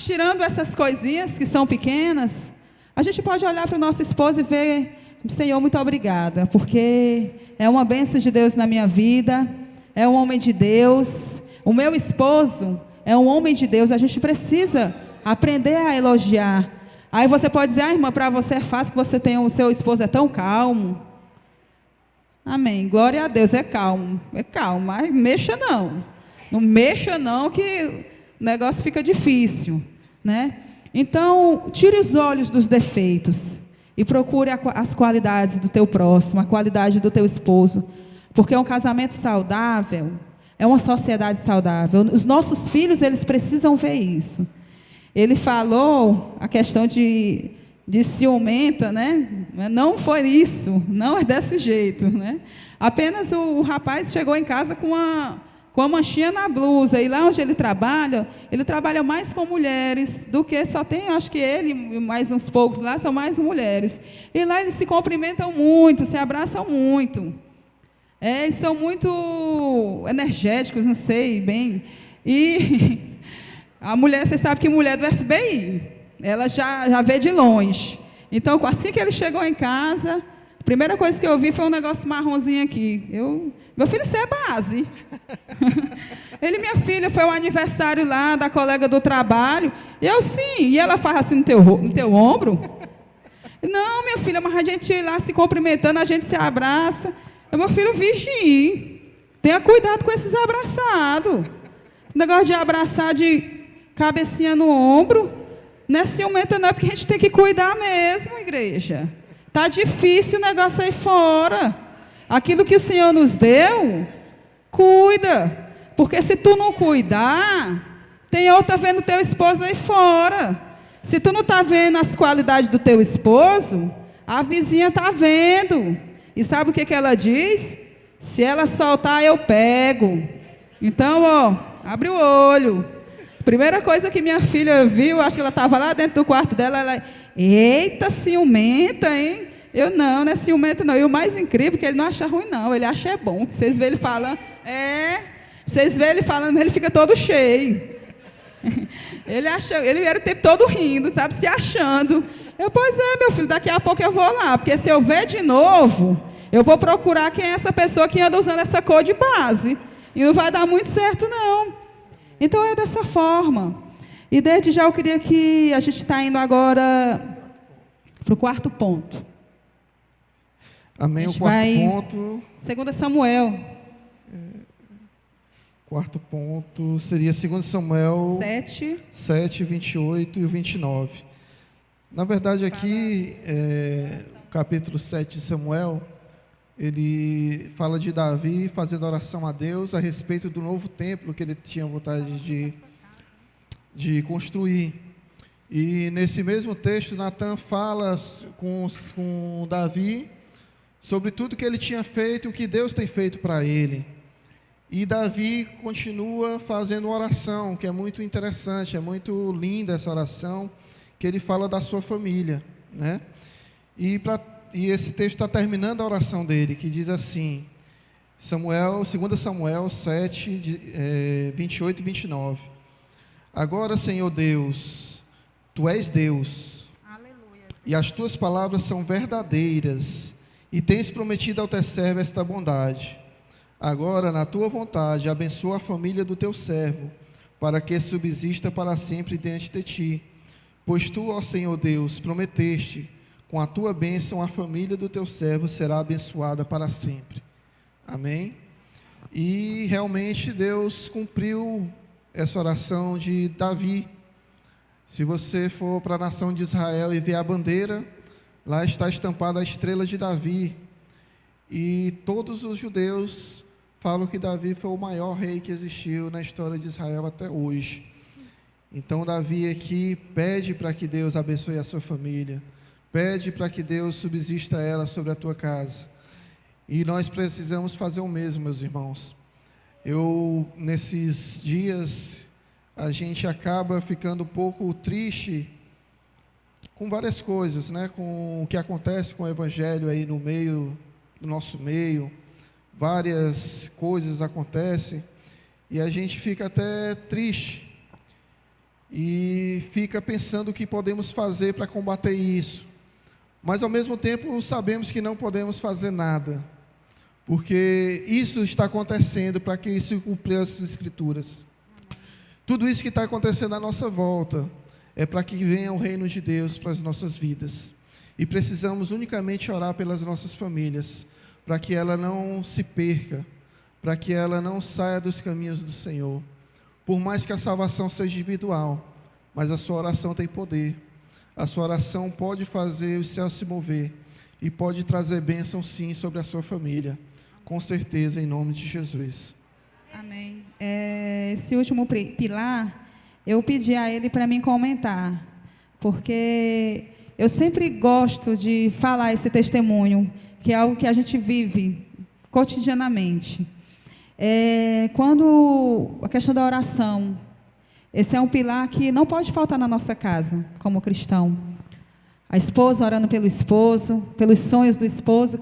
tirando essas coisinhas que são pequenas, a gente pode olhar para o nosso esposo e ver, Senhor, muito obrigada, porque é uma bênção de Deus na minha vida, é um homem de Deus, o meu esposo é um homem de Deus, a gente precisa aprender a elogiar. Aí você pode dizer, irmã, para você é fácil que você tem o seu esposo é tão calmo. Amém, glória a Deus, é calmo, mas mexa não. Não mexa não, que o negócio fica difícil, né? Então, tire os olhos dos defeitos e procure as qualidades do teu próximo, a qualidade do teu esposo, porque um casamento saudável é uma sociedade saudável. Os nossos filhos, eles precisam ver isso. Ele falou a questão de ciumenta, né? Não foi isso, não é desse jeito, né? Apenas o rapaz chegou em casa com uma manchinha na blusa, e lá onde ele trabalha mais com mulheres do que só tem, acho que ele e mais uns poucos lá são mais mulheres. E lá eles se cumprimentam muito, se abraçam muito. Eles são muito energéticos, não sei bem. E a mulher, você sabe que mulher do FBI, ela já vê de longe. Então, assim que ele chegou em casa, a primeira coisa que eu vi foi um negócio marronzinho aqui. Meu filho, isso é base. Ele, minha filha, foi o aniversário lá da colega do trabalho. Eu, sim. E ela faz assim no teu ombro? Não, minha filha, mas a gente ir lá se cumprimentando, a gente se abraça. Meu filho, vigie. Tenha cuidado com esses abraçados. O negócio de abraçar de cabecinha no ombro, não é ciumenta não, é porque a gente tem que cuidar mesmo, igreja. Está difícil o negócio aí fora. Aquilo que o Senhor nos deu, cuida. Porque se tu não cuidar, tem outra vendo teu esposo aí fora. Se tu não está vendo as qualidades do teu esposo, a vizinha está vendo. E sabe o que ela diz? Se ela soltar, eu pego. Então, abre o olho. Primeira coisa que minha filha viu, acho que ela estava lá dentro do quarto dela, ela, eita, ciumenta, hein? Eu, não é ciumenta não. E o mais incrível é que ele não acha ruim não, ele acha bom. Vocês veem ele falando, vocês veem ele falando, ele fica todo cheio. Ele era o tempo todo rindo, sabe, se achando. Pois é, meu filho, daqui a pouco eu vou lá, porque se eu ver de novo, eu vou procurar quem é essa pessoa que anda usando essa cor de base. E não vai dar muito certo, não. Então, é dessa forma. E desde já eu queria que a gente está indo agora para o quarto ponto. Amém, o quarto ponto... 2 Samuel. Quarto ponto seria 2 Samuel 7, 28 e 29. Na verdade, aqui, o capítulo 7 de Samuel, ele fala de Davi fazendo oração a Deus a respeito do novo templo que ele tinha vontade de construir. E nesse mesmo texto, Natan fala com Davi sobre tudo que ele tinha feito e o que Deus tem feito para ele. E Davi continua fazendo uma oração, que é muito interessante, é muito linda essa oração, que ele fala da sua família, né? E esse texto está terminando a oração dele, que diz assim, 2 Samuel 7, 28 e 29. Agora, Senhor Deus, Tu és Deus, aleluia, e as Tuas palavras são verdadeiras, e tens prometido ao Teu servo esta bondade. Agora, na Tua vontade, abençoa a família do Teu servo, para que subsista para sempre diante de Ti. Pois Tu, ó Senhor Deus, prometeste, com a Tua bênção a família do Teu servo será abençoada para sempre. Amém? E realmente Deus cumpriu essa oração de Davi. Se você for para a nação de Israel e ver a bandeira, lá está estampada a estrela de Davi. E todos os judeus falam que Davi foi o maior rei que existiu na história de Israel até hoje. Então Davi aqui pede para que Deus abençoe a sua família, pede para que Deus subsista ela sobre a tua casa. E nós precisamos fazer o mesmo, meus irmãos. Nesses dias, a gente acaba ficando um pouco triste com várias coisas, né? Com o que acontece com o Evangelho aí no nosso meio. Várias coisas acontecem e a gente fica até triste e fica pensando o que podemos fazer para combater isso, mas ao mesmo tempo sabemos que não podemos fazer nada, porque isso está acontecendo para que se cumpra as Escrituras. Tudo isso que está acontecendo à nossa volta é para que venha o reino de Deus para as nossas vidas, e precisamos unicamente orar pelas nossas famílias, para que ela não se perca, para que ela não saia dos caminhos do Senhor, Por mais que a salvação seja individual, mas a sua oração tem poder. A sua oração pode fazer os céus se mover e pode trazer bênção, sim, sobre a sua família. Com certeza, em nome de Jesus. Amém. Esse último pilar, eu pedi a ele para mim comentar, porque eu sempre gosto de falar esse testemunho, que é algo que a gente vive cotidianamente. Quando a questão da oração, esse é um pilar que não pode faltar na nossa casa, como cristão. A esposa orando pelo esposo, pelos sonhos do esposo,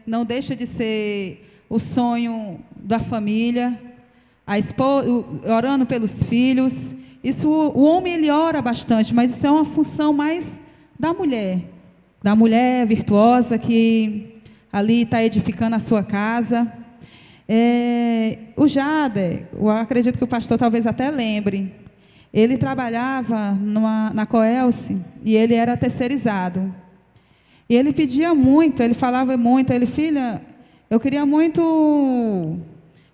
não deixa de ser o sonho da família. A esposa orando pelos filhos. Isso, o homem ele ora bastante, mas isso é uma função mais da mulher virtuosa que ali está edificando a sua casa. O Jader, eu acredito que o pastor talvez até lembre, ele trabalhava na Coelce e ele era terceirizado. E ele pedia muito, ele falava muito, filha, eu queria muito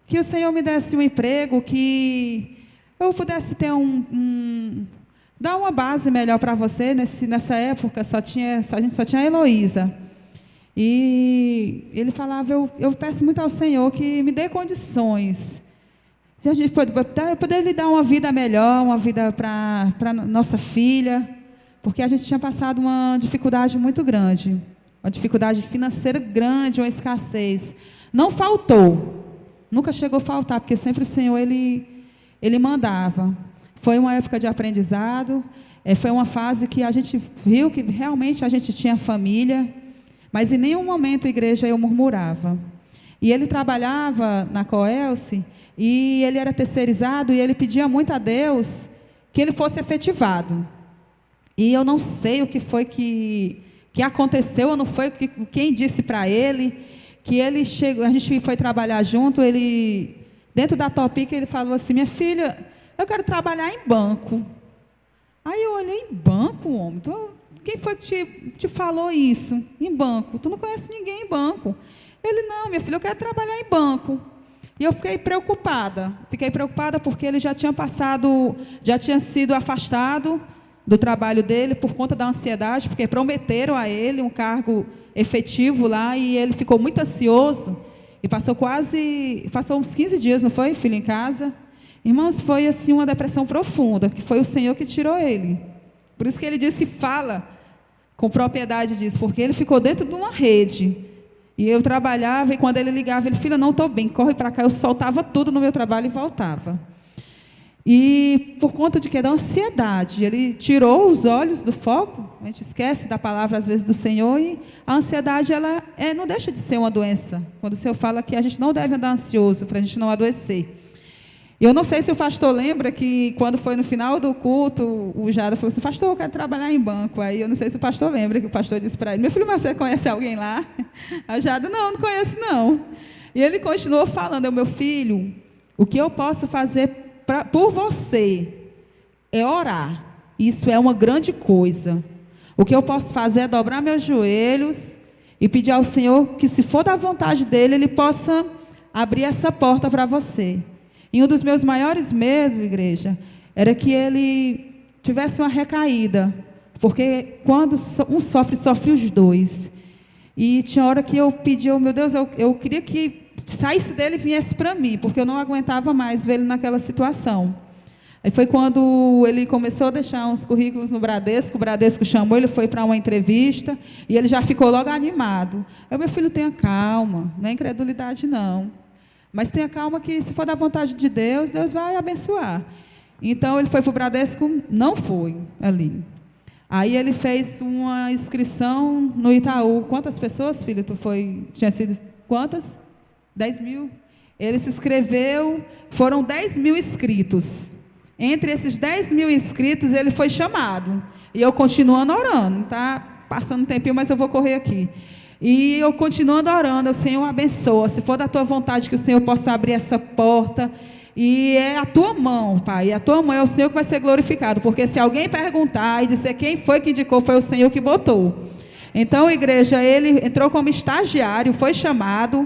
que o Senhor me desse um emprego, que eu pudesse ter dar uma base melhor para você. Nessa época a gente só tinha a Heloísa. E ele falava, eu peço muito ao Senhor que me dê condições de a gente poder lhe dar uma vida melhor, uma vida para nossa filha, porque a gente tinha passado uma dificuldade muito grande, uma dificuldade financeira grande, uma escassez. Não faltou, nunca chegou a faltar, porque sempre o Senhor, Ele mandava. Foi uma época de aprendizado, foi uma fase que a gente viu que realmente a gente tinha família, mas em nenhum momento a igreja eu murmurava. E ele trabalhava na Coelce, e ele era terceirizado, e ele pedia muito a Deus que ele fosse efetivado. E eu não sei o que foi que aconteceu, ou não foi quem disse para ele, que ele chegou, a gente foi trabalhar junto, dentro da Topic, ele falou assim, minha filha, eu quero trabalhar em banco. Aí eu olhei, em banco, homem? Quem foi que te falou isso? Em banco? Tu não conhece ninguém em banco. Ele, não, minha filha, eu quero trabalhar em banco. E eu fiquei preocupada porque ele já tinha sido afastado do trabalho dele por conta da ansiedade, porque prometeram a ele um cargo efetivo lá, e ele ficou muito ansioso, e passou uns 15 dias, não foi, filho, em casa? Irmãos, foi assim uma depressão profunda, que foi o Senhor que tirou ele. Por isso que ele diz que fala com propriedade disso, porque ele ficou dentro de uma rede. E eu trabalhava, e quando ele ligava, ele, filha, não estou bem, corre para cá. Eu soltava tudo no meu trabalho e voltava. E por conta de que? Da ansiedade. Ele tirou os olhos do foco, a gente esquece da palavra, às vezes, do Senhor, e a ansiedade, ela não deixa de ser uma doença. Quando o Senhor fala que a gente não deve andar ansioso, para a gente não adoecer. E eu não sei se o pastor lembra que, quando foi no final do culto, o Jada falou assim, pastor, eu quero trabalhar em banco. Aí eu não sei se o pastor lembra que o pastor disse para ele, meu filho, mas você conhece alguém lá? A Jada, não conheço não. E ele continuou falando, meu filho, o que eu posso fazer por você é orar. Isso é uma grande coisa. O que eu posso fazer é dobrar meus joelhos e pedir ao Senhor que, se for da vontade dele, Ele possa abrir essa porta para você. E um dos meus maiores medos, igreja, era que ele tivesse uma recaída, porque quando um sofre os dois. E tinha hora que eu pedia, meu Deus, eu queria que saísse dele e viesse para mim, porque eu não aguentava mais ver ele naquela situação. Aí foi quando ele começou a deixar uns currículos no Bradesco, o Bradesco chamou, ele foi para uma entrevista, e ele já ficou logo animado. Meu filho, tenha calma, não é incredulidade não. Mas tenha calma que, se for da vontade de Deus, Deus vai abençoar. Então, ele foi para o Bradesco, não foi ali. Aí ele fez uma inscrição no Itaú. Quantas pessoas, filho, tinha sido quantas? 10 mil. Ele se inscreveu, foram 10 mil inscritos. Entre esses 10 mil inscritos, ele foi chamado. E eu continuando orando, tá passando um tempinho, mas eu vou correr aqui. E eu continuando orando, o Senhor abençoa, se for da tua vontade que o Senhor possa abrir essa porta, e é a tua mão, Pai, a tua mão é o Senhor que vai ser glorificado, porque se alguém perguntar e dizer quem foi que indicou, foi o Senhor que botou. Então, igreja, ele entrou como estagiário, foi chamado,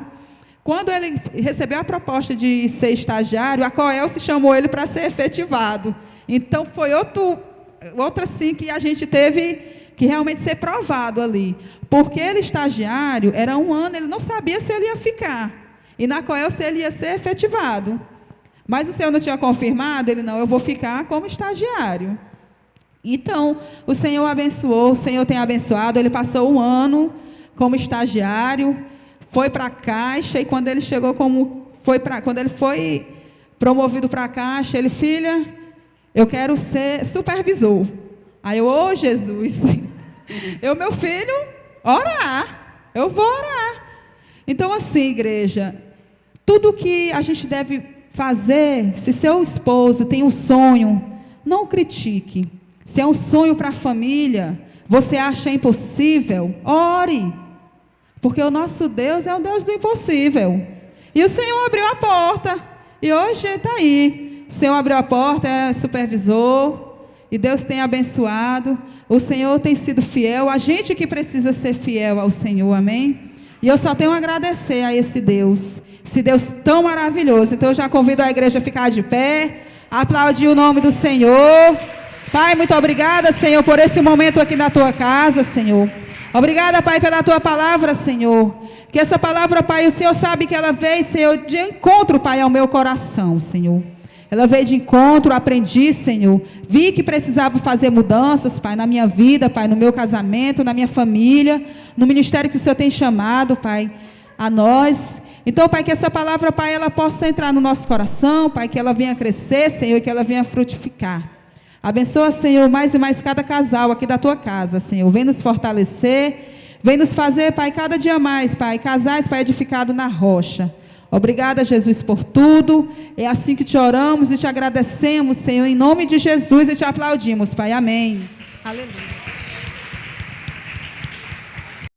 Quando ele recebeu a proposta de ser estagiário, a Coelce chamou ele para ser efetivado. Então, foi outra sim que a gente teve que realmente ser provado ali. Porque ele estagiário, era 1 ano, ele não sabia se ele ia ficar. E na Coelce ele ia ser efetivado. Mas o Senhor não tinha confirmado, ele não, eu vou ficar como estagiário. Então, o Senhor abençoou, o Senhor tem abençoado, ele passou 1 ano como estagiário, foi para a Caixa, e quando ele chegou quando ele foi promovido para a Caixa, ele, filha, eu quero ser supervisor. Aí eu, ô Jesus, meu filho, orar, eu vou orar. Então assim, igreja, tudo que a gente deve fazer, se seu esposo tem um sonho, não critique. Se é um sonho para a família, você acha impossível, ore. Porque o nosso Deus é o Deus do impossível. E o Senhor abriu a porta. E hoje está aí. O Senhor abriu a porta, é supervisor. E Deus tem abençoado. O Senhor tem sido fiel. A gente que precisa ser fiel ao Senhor, amém? E eu só tenho a agradecer a esse Deus tão maravilhoso. Então eu já convido a igreja a ficar de pé, aplaudir o nome do Senhor. Pai, muito obrigada, Senhor, por esse momento aqui na tua casa, Senhor. Obrigada, Pai, pela tua palavra, Senhor. Que essa palavra, Pai, o Senhor sabe que ela veio, Senhor, de encontro, Pai, ao meu coração, Senhor. Ela veio de encontro, aprendi, Senhor. Vi que precisava fazer mudanças, Pai, na minha vida, Pai, no meu casamento, na minha família, no ministério que o Senhor tem chamado, Pai, a nós. Então, Pai, que essa palavra, Pai, ela possa entrar no nosso coração, Pai, que ela venha crescer, Senhor, e que ela venha frutificar. Abençoa, Senhor, mais e mais cada casal aqui da tua casa, Senhor. Vem nos fortalecer, vem nos fazer, Pai, cada dia mais, Pai, casais, Pai, edificado na rocha. Obrigada, Jesus, por tudo. É assim que te oramos e te agradecemos, Senhor, em nome de Jesus, e te aplaudimos, Pai. Amém. Aleluia.